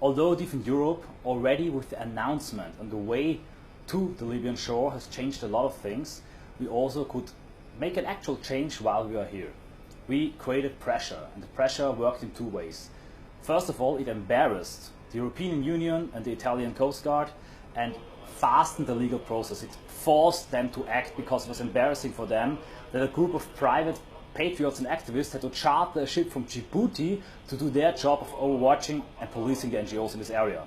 although different Europe already with the announcement and the way to the Libyan shore has changed a lot of things, we also could make an actual change while we are here. We created pressure, and the pressure worked in two ways. First of all, it embarrassed the European Union and the Italian Coast Guard and fastened the legal process. It forced them to act because it was embarrassing for them that a group of private patriots and activists had to charter a ship from Djibouti to do their job of overwatching and policing the NGOs in this area.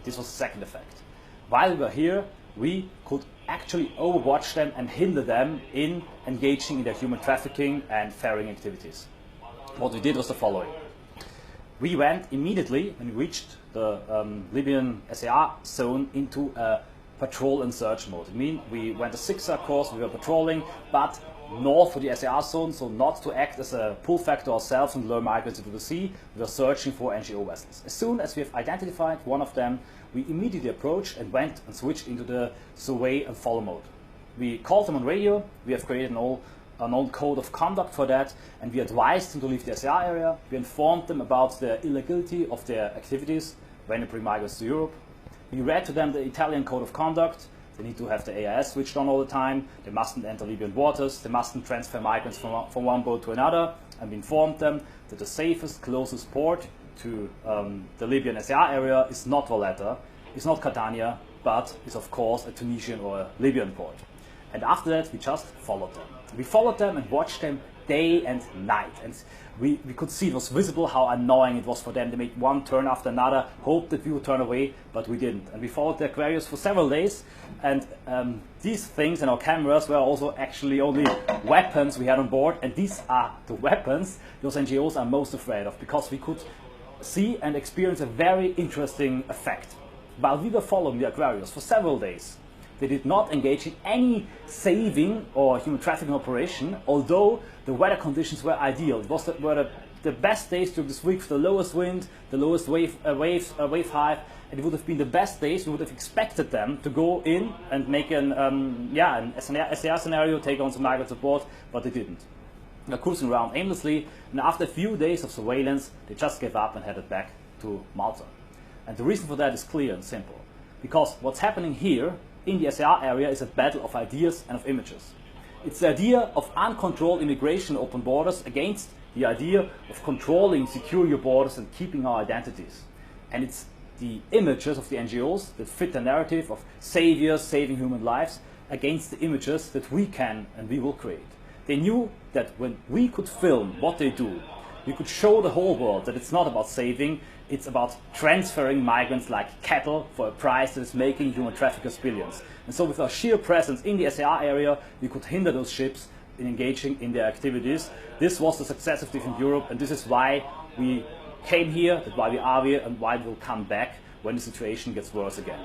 This was the second effect. While we were here, we could actually overwatch them and hinder them in engaging in their human trafficking and ferrying activities. What we did was the following. We went immediately, when we reached the Libyan SAR zone, into a patrol and search mode. I mean, we went a zigzag course, we were patrolling, but north of the SAR zone, so not to act as a pull factor ourselves and lure migrants into the sea. We were searching for NGO vessels. As soon as we have identified one of them, we immediately approached and went and switched into the survey and follow mode. We called them on radio, we have created an own code of conduct for that, and we advised them to leave the SAR area. We informed them about the illegality of their activities when they bring migrants to Europe. We read to them the Italian code of conduct. They need to have the AIS switched on all the time. They mustn't enter Libyan waters. They mustn't transfer migrants from one boat to another. And we informed them that the safest, closest port to the Libyan SAR area is not Valletta, is not Catania, but is of course a Tunisian or a Libyan port. And after that, we just followed them. We followed them and watched them day and night. And we could see, it was visible how annoying it was for them. They made one turn after another, hoped that we would turn away, but we didn't. And we followed their Aquarius for several days. And these things and our cameras were also actually only weapons we had on board. And these are the weapons those NGOs are most afraid of, because we could see and experience a very interesting effect. While we were following the Aquarius for several days, they did not engage in any saving or human trafficking operation, although the weather conditions were ideal. It was the best days during this week, the lowest wind, the lowest wave height, and it would have been the best days. We would have expected them to go in and make an SAR scenario, take on some migrants aboard, but they didn't. They're cruising around aimlessly, and after a few days of surveillance, they just gave up and headed back to Malta. And the reason for that is clear and simple, because what's happening here in the SAR area is a battle of ideas and of images. It's the idea of uncontrolled immigration, open borders, against the idea of controlling, secure your borders and keeping our identities. And it's the images of the NGOs that fit the narrative of saviors saving human lives against the images that we can and we will create. They knew that when we could film what they do, we could show the whole world that it's not about saving, it's about transferring migrants like cattle for a price that is making human traffickers billions. And so with our sheer presence in the SAR area, we could hinder those ships in engaging in their activities. This was the success of Different Europe, and this is why we came here, that's why we are here, and why we will come back when the situation gets worse again.